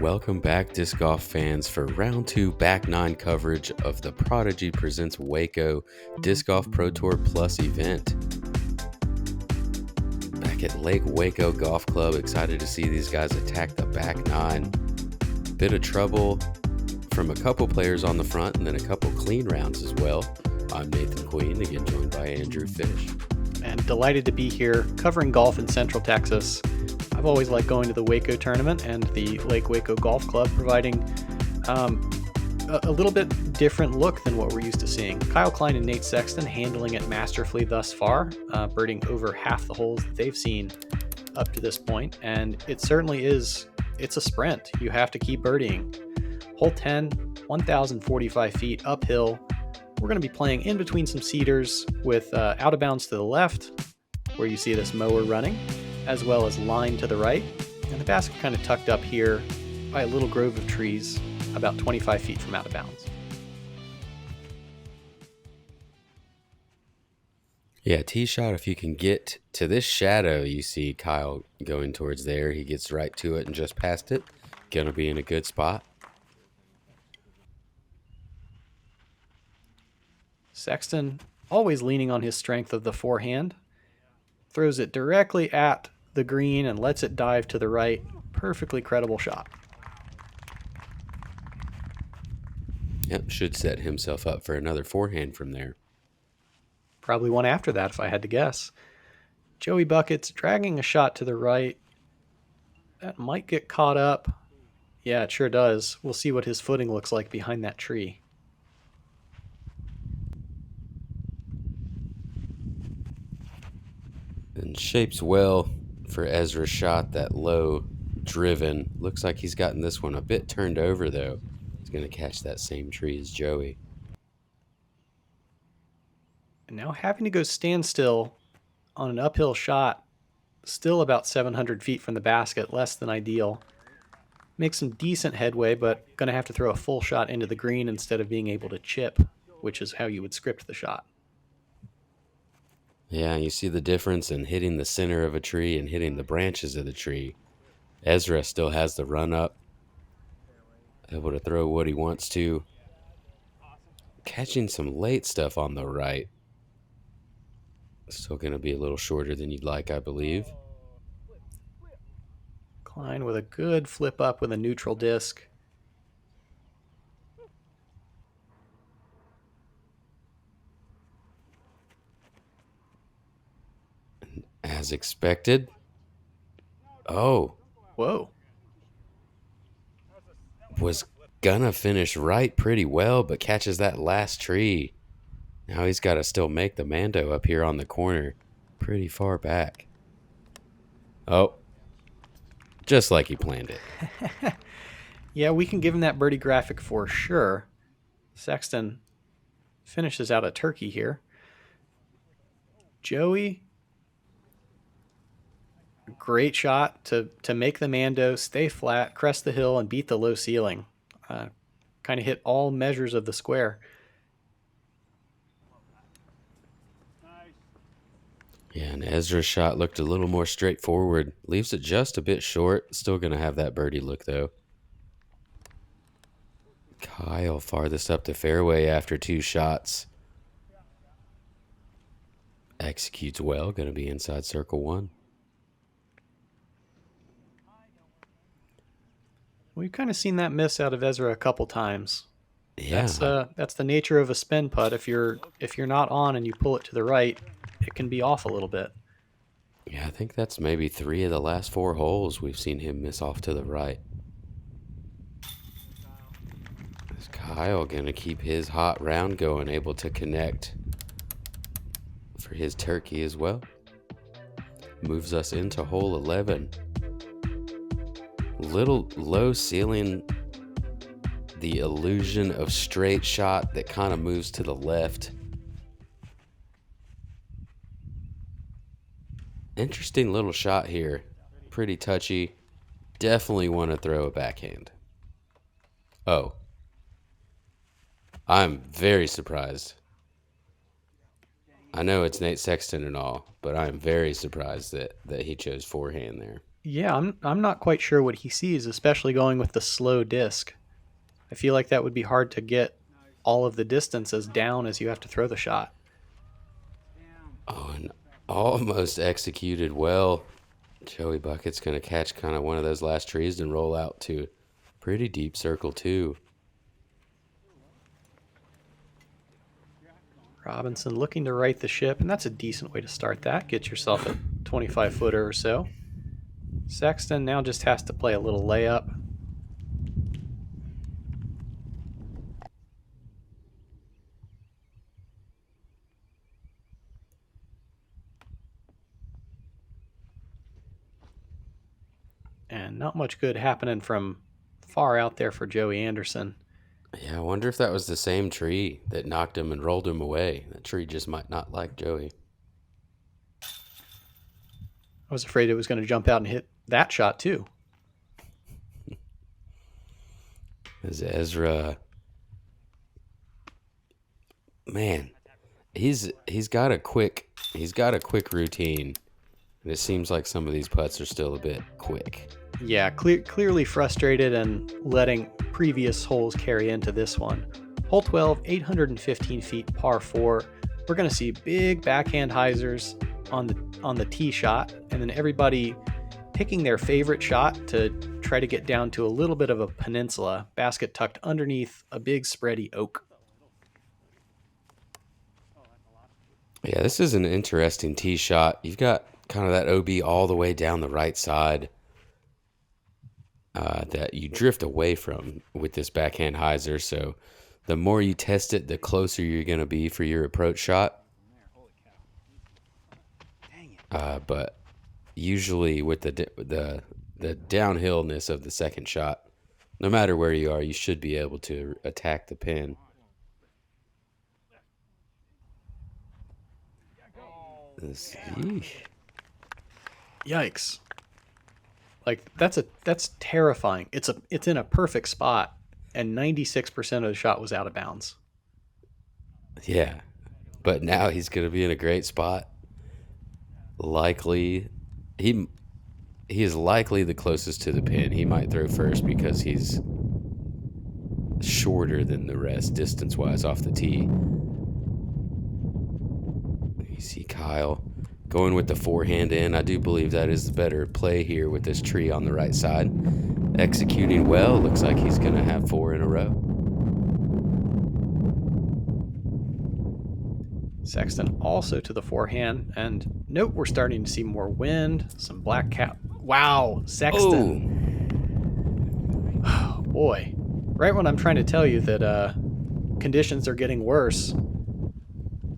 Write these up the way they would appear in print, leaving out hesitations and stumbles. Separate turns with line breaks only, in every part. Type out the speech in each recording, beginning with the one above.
Welcome back, disc golf fans, for round 2 back 9 coverage of the Prodigy Presents WACO Disc Golf Pro Tour Plus event. Back at Lake Waco Golf Club, excited to see these guys attack the back 9. Bit of trouble from a couple players on the front and then a couple clean rounds as well. I'm Nathan Queen, again joined by Andrew Fish.
And delighted to be here covering golf in Central Texas. I've always liked going to the Waco tournament and the Lake Waco Golf Club, providing a little bit different look than what we're used to seeing. Kyle Klein and Nate Sexton handling it masterfully thus far, birding over half the holes that they've seen up to this point, and it certainly is, it's a sprint. You have to keep birdieing. Hole 10, 1,045 feet uphill. We're going to be playing in between some cedars with out of bounds to the left, where you see this mower running, as well as line to the right, and the basket kind of tucked up here by a little grove of trees about 25 feet from out of bounds.
Yeah, tee shot, if you can get to this shadow, you see Kyle going towards there. He gets right to it and just past it. Gonna be in a good spot.
Sexton, always leaning on his strength of the forehand, throws it directly at the green and lets it dive to the right. Perfectly credible shot.
Yep, should set himself up for another forehand from there.
Probably one after that, if I had to guess. Joey Buckets dragging a shot to the right. That might get caught up. Yeah, it sure does. We'll see what his footing looks like behind that tree.
And shapes well for Ezra's shot, that low driven. Looks like he's gotten this one a bit turned over, though. He's going to catch that same tree as Joey.
And now having to go stand still on an uphill shot, still about 700 feet from the basket, less than ideal. Makes some decent headway, but going to have to throw a full shot into the green instead of being able to chip, which is how you would script the shot.
Yeah, you see the difference in hitting the center of a tree and hitting the branches of the tree. Ezra still has the run up, able to throw what he wants to. Catching some late stuff on the right. Still going to be a little shorter than you'd like, I believe.
Klein with a good flip up with a neutral disc.
As expected. Oh.
Whoa.
Was gonna finish right pretty well, but catches that last tree. Now he's got to still make the Mando up here on the corner. Pretty far back. Oh. Just like he planned it.
Yeah, we can give him that birdie graphic for sure. Sexton finishes out a turkey here. Joey, great shot to make the Mando, stay flat, crest the hill, and beat the low ceiling. Kind of hit all measures of the square.
Yeah, and Ezra's shot looked a little more straightforward. Leaves it just a bit short. Still going to have that birdie look, though. Kyle farthest up the fairway after 2 shots. Executes well. Going to be inside circle 1.
We've kind of seen that miss out of Ezra a couple times.
Yeah.
That's the nature of a spin putt. If you're not on and you pull it to the right, it can be off a little bit.
Yeah, I think that's maybe 3 of the last 4 holes we've seen him miss off to the right. Is Kyle going to keep his hot round going, able to connect for his turkey as well? Moves us into hole 11. Little low ceiling, the illusion of straight shot that kind of moves to the left. Interesting little shot here. Pretty touchy. Definitely want to throw a backhand. Oh. I'm very surprised. I know it's Nate Sexton and all, but I'm very surprised that he chose forehand there.
Yeah, I'm not quite sure what he sees, especially going with the slow disc. I feel like that would be hard to get all of the distance as down as you have to throw the shot.
Oh, and almost executed well. Joey Bucket's going to catch kind of one of those last trees and roll out to pretty deep circle too.
Robinson looking to right the ship, and that's a decent way to start that. Get yourself a 25-footer or so. Sexton now just has to play a little layup. And not much good happening from far out there for Joey Anderson.
Yeah, I wonder if that was the same tree that knocked him and rolled him away. That tree just might not like Joey.
I was afraid it was going to jump out and hit that shot too.
As Ezra, man, he's got a quick routine, and it seems like some of these putts are still a bit quick.
Yeah, clearly frustrated and letting previous holes carry into this one. Hole 12, 815 feet, par 4. We're going to see big backhand hyzers on the tee shot, and then everybody picking their favorite shot to try to get down to a little bit of a peninsula, basket tucked underneath a big spready oak.
Yeah, this is an interesting tee shot. You've got kind of that OB all the way down the right side that you drift away from with this backhand hyzer. So the more you test it, the closer you're going to be for your approach shot. But usually with the downhillness of the second shot, no matter where you are, you should be able to attack the pin.
Yikes. Like that's terrifying. It's in a perfect spot, and 96% of the shot was out of bounds.
Yeah, but now he's going to be in a great spot. Likely, he is likely the closest to the pin. He might throw first because he's shorter than the rest distance-wise off the tee. You see Kyle going with the forehand in. I do believe that is the better play here with this tree on the right side. Executing well. Looks like he's going to have 4 in a row.
Sexton also to the forehand, and note we're starting to see more wind, some black cap. Wow, Sexton. Oh, boy. Right when I'm trying to tell you that conditions are getting worse,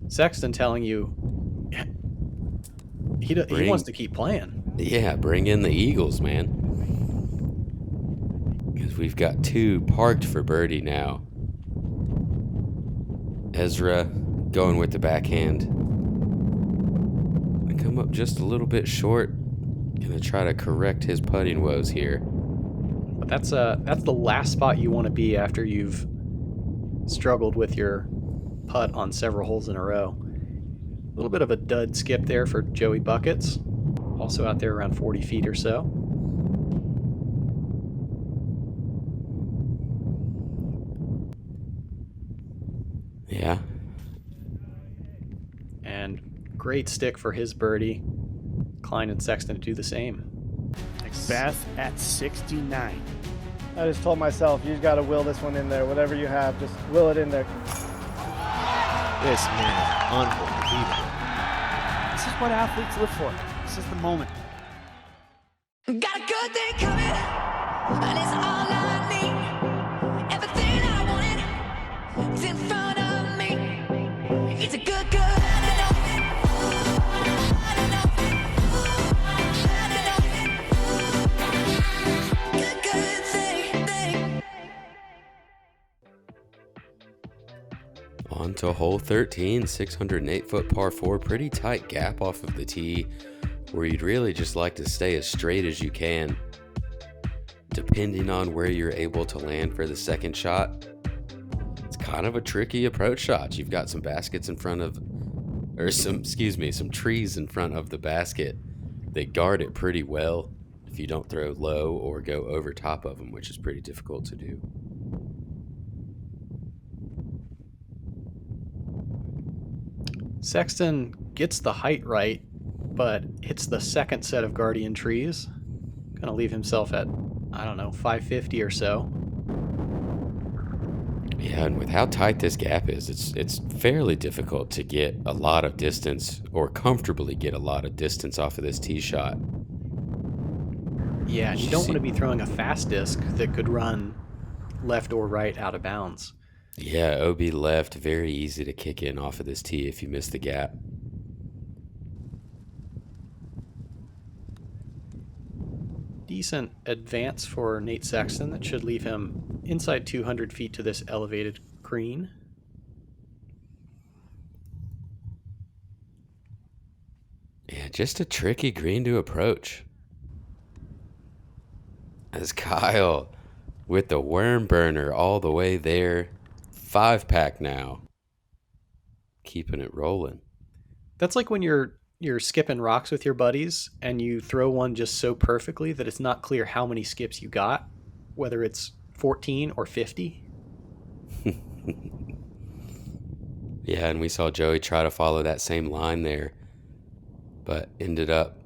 Sexton telling you he wants to keep playing.
Yeah, bring in the Eagles, man. Because we've got 2 parked for birdie now. Ezra going with the backhand. I come up just a little bit short. Gonna try to correct his putting woes here.
But that's the last spot you want to be after you've struggled with your putt on several holes in a row. A little bit of a dud skip there for Joey Buckets. Also out there around 40 feet or so.
Yeah.
And great stick for his birdie. Klein and Sexton to do the same.
Beth at 69.
I just told myself, you got to will this one in there. Whatever you have, just will it in there.
This man is unbelievable. This is what athletes live for. This is the moment.
Got a good thing coming, and it's all I need. Everything I wanted is in front of me. It's a good.
On to hole 13, 608-foot par 4. Pretty tight gap off of the tee, where you'd really just like to stay as straight as you can. Depending on where you're able to land for the second shot, it's kind of a tricky approach shot. You've got some baskets in front of, some trees in front of the basket. They guard it pretty well. if you don't throw low or go over top of them, which is pretty difficult to do.
Sexton gets the height right, but hits the second set of guardian trees. Gonna leave himself at, I don't know, 550 or so.
Yeah, and with how tight this gap is, it's fairly difficult to get a lot of distance or comfortably get a lot of distance off of this tee shot.
Yeah, and you don't want to be throwing a fast disc that could run left or right out of bounds.
Yeah, OB left, very easy to kick in off of this tee if you miss the gap.
Decent advance for Nate Sexton. That should leave him inside 200 feet to this elevated green.
Yeah, just a tricky green to approach. As Kyle with the worm burner all the way there. 5-pack now. Keeping it rolling.
That's like when you're skipping rocks with your buddies and you throw one just so perfectly that it's not clear how many skips you got, whether it's 14 or 50.
Yeah, and we saw Joey try to follow that same line there, but ended up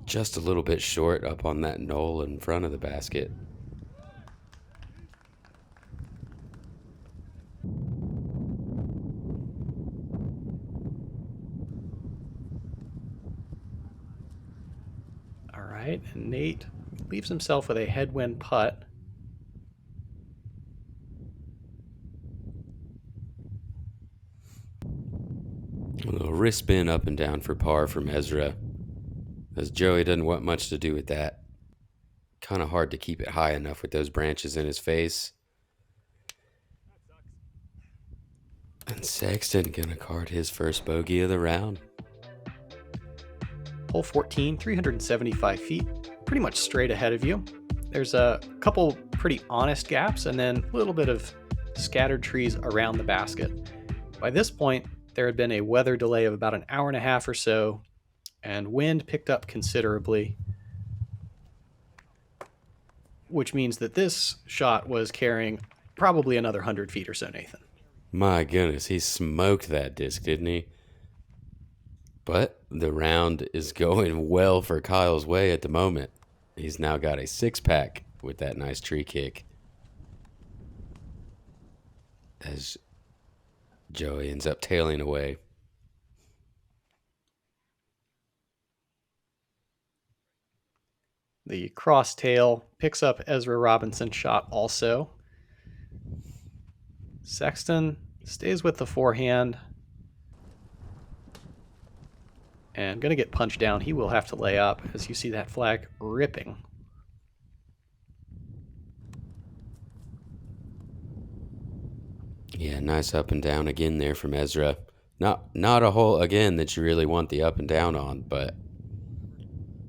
just a little bit short up on that knoll in front of the basket.
All right, and Nate leaves himself with a headwind putt.
A little wrist spin up and down for par from Ezra, as Joey doesn't want much to do with that. Kind of hard to keep it high enough with those branches in his face. And Sexton gonna card his first bogey of the round.
Hole 14, 375 feet, pretty much straight ahead of you. There's a couple pretty honest gaps and then a little bit of scattered trees around the basket. By this point, there had been a weather delay of about an hour and a half or so, and wind picked up considerably, which means that this shot was carrying probably another 100 feet or so, Nathan.
My goodness, he smoked that disc, didn't he? But the round is going well for Kyle's way at the moment. He's now got a 6-pack with that nice tree kick. As Joey ends up tailing away.
The cross tail picks up Ezra Robinson's shot also. Sexton stays with the forehand. And going to get punched down. He will have to lay up as you see that flag ripping.
Yeah, nice up and down again there from Ezra. Not a hole, again, that you really want the up and down on, but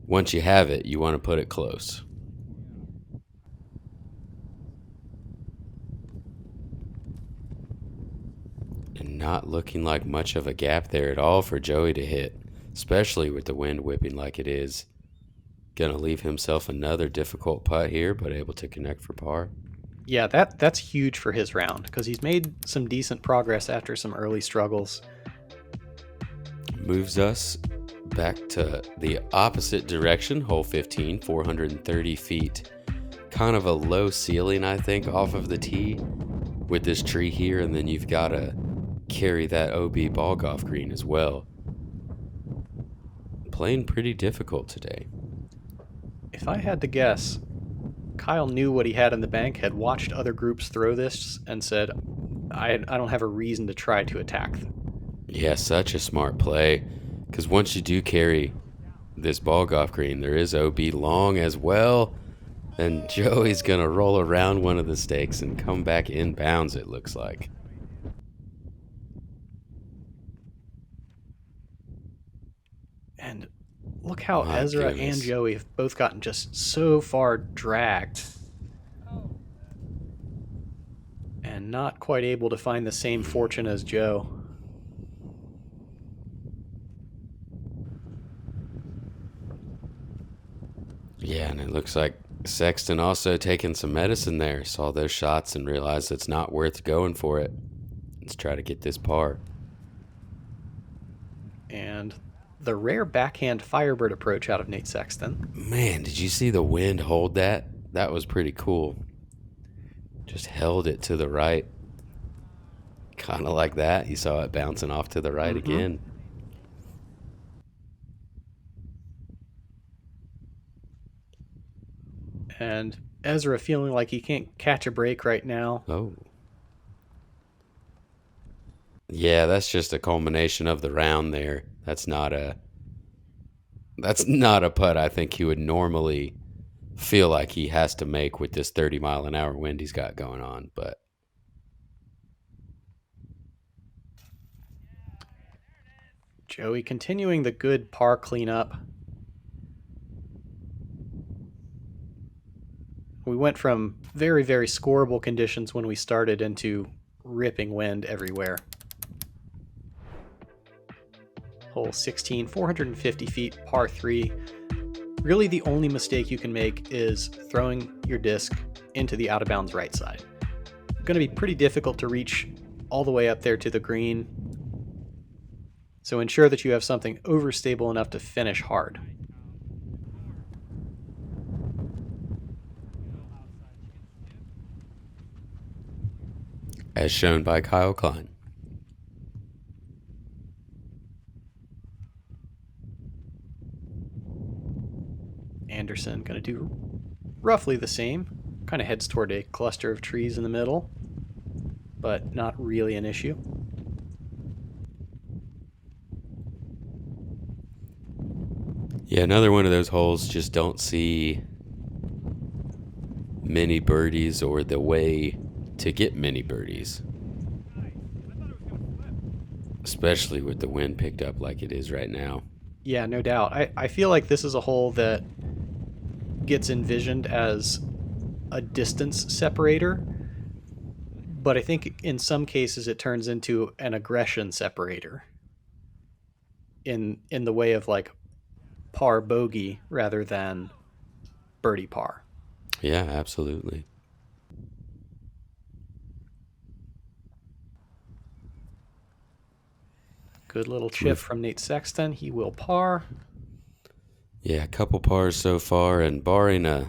once you have it, you want to put it close. And not looking like much of a gap there at all for Joey to hit, especially with the wind whipping like it is. Gonna leave himself another difficult putt here, but able to connect for par.
Yeah, that's huge for his round because he's made some decent progress after some early struggles.
Moves us back to the opposite direction, hole 15, 430 feet. Kind of a low ceiling, I think, off of the tee with this tree here, and then you've got to carry that OB ball golf green as well. Playing pretty difficult today.
If I had to guess, Kyle knew what he had in the bank, had watched other groups throw this, and said, I don't have a reason to try to attack.
Yeah, such a smart play. Because once you do carry this ball golf green, there is OB long as well. And Joey's going to roll around one of the stakes and come back inbounds, it looks like.
And look how
My
Ezra
goodness.
and Joey have both gotten just so far dragged. And not quite able to find the same fortune as Joe.
Yeah, and it looks like Sexton also taking some medicine there. Saw those shots and realized it's not worth going for it. Let's try to get this par.
And the rare backhand Firebird approach out of Nate Sexton.
Man, did you see the wind hold that? That was pretty cool. Just held it to the right. Kind of like that. You saw it bouncing off to the right again.
And Ezra feeling like he can't catch a break right now.
Oh. Yeah, that's just a culmination of the round there. That's not a putt I think he would normally feel like he has to make with this 30-mile-an-hour wind he's got going on, but
Joey continuing the good par cleanup. We went from very, very scoreable conditions when we started into ripping wind everywhere. Hole 16, 450 feet, par 3. Really the only mistake you can make is throwing your disc into the out-of-bounds right side. Going to be pretty difficult to reach all the way up there to the green. So ensure that you have something overstable enough to finish hard.
as shown by Kyle Klein.
Anderson going to do roughly the same. Kind of heads toward a cluster of trees in the middle, but not really an issue.
Yeah, another one of those holes, just don't see many birdies or the way to get many birdies. Especially with the wind picked up like it is right now.
Yeah, no doubt. I feel like this is a hole that gets envisioned as a distance separator, but I think in some cases it turns into an aggression separator in the way of like par bogey rather than birdie par.
Yeah, absolutely.
Good little chip from Nate Sexton. He will par.
Yeah, a couple pars so far, and barring a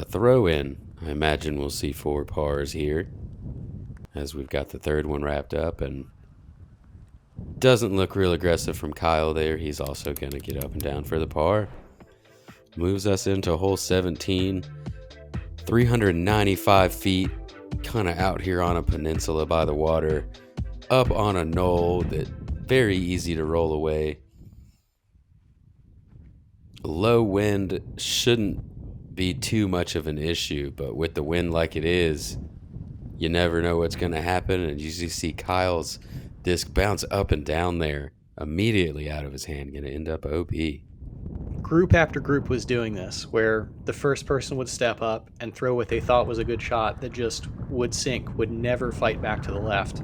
throw-in, I imagine we'll see 4 pars here as we've got the third one wrapped up, and doesn't look real aggressive from Kyle there. He's also going to get up and down for the par. Moves us into hole 17, 395 feet, kind of out here on a peninsula by the water, up on a knoll that very easy to roll away. Low wind shouldn't be too much of an issue, but with the wind like it is, you never know what's going to happen, and you see Kyle's disc bounce up and down there immediately out of his hand, going to end up OB.
Group after group was doing this, where the first person would step up and throw what they thought was a good shot that just would sink, would never fight back to the left.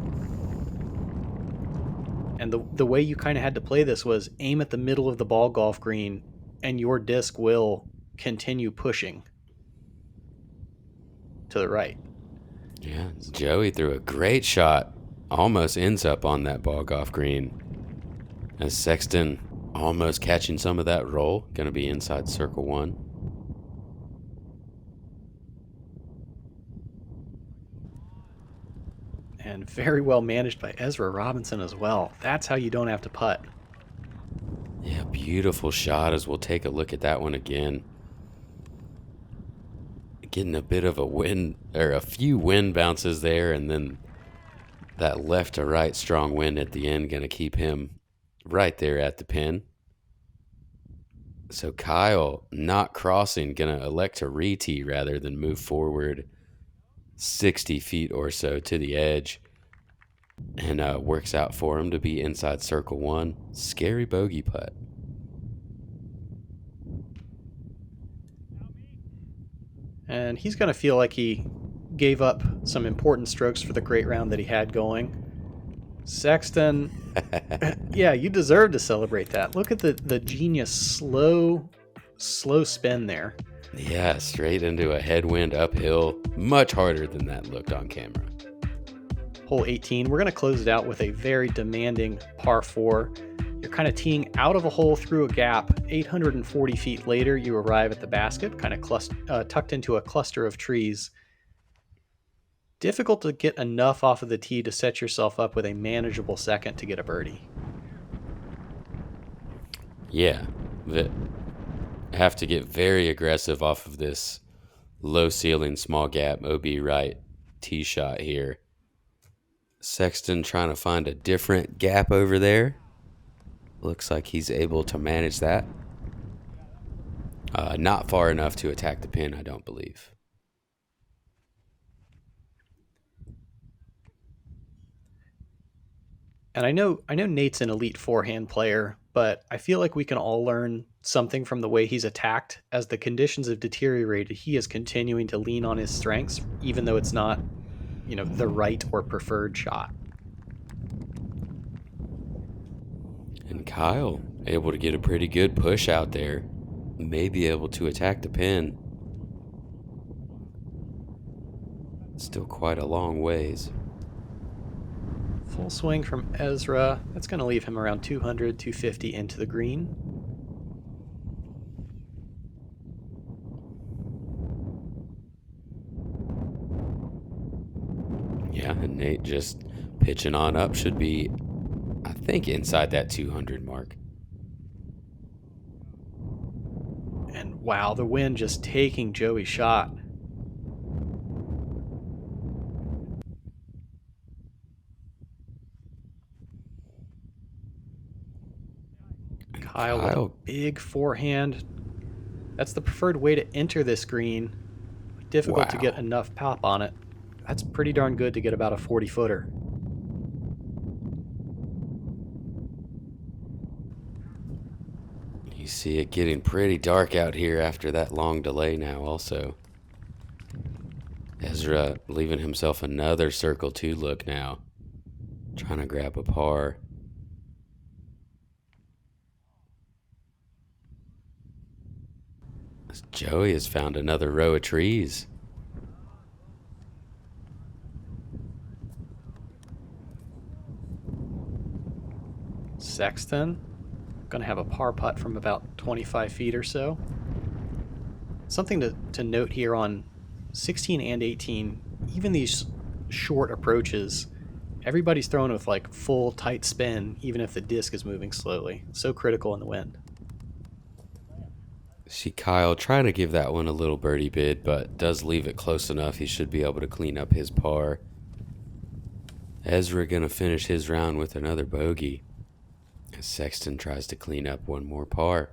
And the way you kind of had to play this was aim at the middle of the ball golf green, and your disc will continue pushing to the right.
Yeah, Joey threw a great shot. Almost ends up on that ball golf green. As Sexton almost catching some of that roll. Going to be inside circle 1.
And very well managed by Ezra Robinson as well. That's how you don't have to putt.
Yeah, beautiful shot as we'll take a look at that one again. Getting a bit of a wind, or a few wind bounces there, and then that left to right strong wind at the end going to keep him right there at the pin. So Kyle, not crossing, going to elect to re-tee rather than move forward 60 feet or so to the edge. And works out for him to be inside circle 1. Scary bogey putt.
And he's going to feel like he gave up some important strokes for the great round that he had going. Sexton, yeah, you deserve to celebrate that. Look at the genius slow spin there.
Yeah, straight into a headwind uphill. Much harder than that looked on camera.
Hole 18, we're going to close it out with a very demanding par 4. You're kind of teeing out of a hole through a gap. 840 feet later, you arrive at the basket, kind of tucked into a cluster of trees. Difficult to get enough off of the tee to set yourself up with a manageable second to get a birdie.
Yeah, have to get very aggressive off of this low ceiling, small gap, OB right tee shot here. Sexton trying to find a different gap over there. Looks like he's able to manage that. Not far enough to attack the pin, I don't believe.
And I know Nate's an elite forehand player, but I feel like we can all learn something from the way he's attacked. As the conditions have deteriorated, he is continuing to lean on his strengths, even though it's not, the right or preferred shot.
And Kyle able to get a pretty good push out there. May be able to attack the pin. Still quite a long ways.
Full swing from Ezra. That's going to leave him around 200, 250 into the green.
Yeah, and Nate just pitching on up should be, I think, inside that 200 mark.
And wow, the wind just taking Joey's shot. Kyle with a big forehand. That's the preferred way to enter this green. Difficult to get enough pop on it. That's pretty darn good to get about a 40-footer.
You see it getting pretty dark out here after that long delay now also. Ezra leaving himself another circle 2 look now. Trying to grab a par. Joey has found another row of trees.
Sexton going to have a par putt from about 25 feet or so. Something to note here on 16 and 18, even these short approaches, everybody's throwing with like full tight spin, even if the disc is moving slowly. So critical in the wind.
See Kyle trying to give that one a little birdie bid, but does leave it close enough. He should be able to clean up his par. Ezra gonna finish his round with another bogey as Sexton tries to clean up one more par.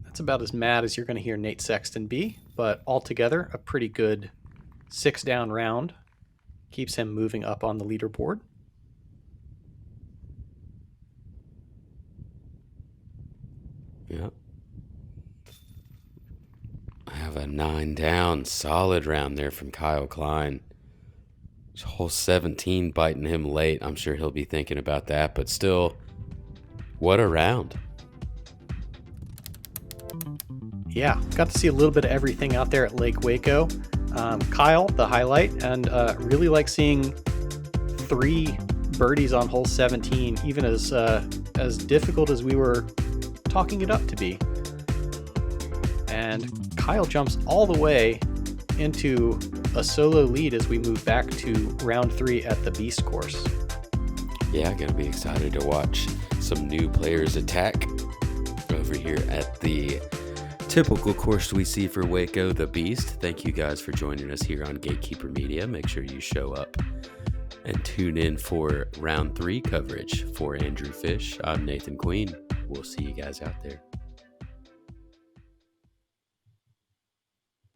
That's about as mad as you're going to hear Nate Sexton be, but altogether a pretty good 6-down round. Keeps him moving up on the leaderboard.
Yep. I have a 9-down solid round there from Kyle Klein. Hole 17 biting him late. I'm sure he'll be thinking about that, but still, what a round.
Yeah, got to see a little bit of everything out there at Lake Waco. Kyle, the highlight, and really like seeing 3 birdies on hole 17, even as difficult as we were talking it up to be. And Kyle jumps all the way into a solo lead as we move back to round 3 at the Beast course.
Yeah, gonna be excited to watch some new players attack over here at the typical course we see for Waco, the Beast. Thank you guys for joining us here on Gatekeeper Media. Make sure you show up and tune in for round 3 coverage. For Andrew Fish, I'm Nathan Queen. We'll see you guys out there.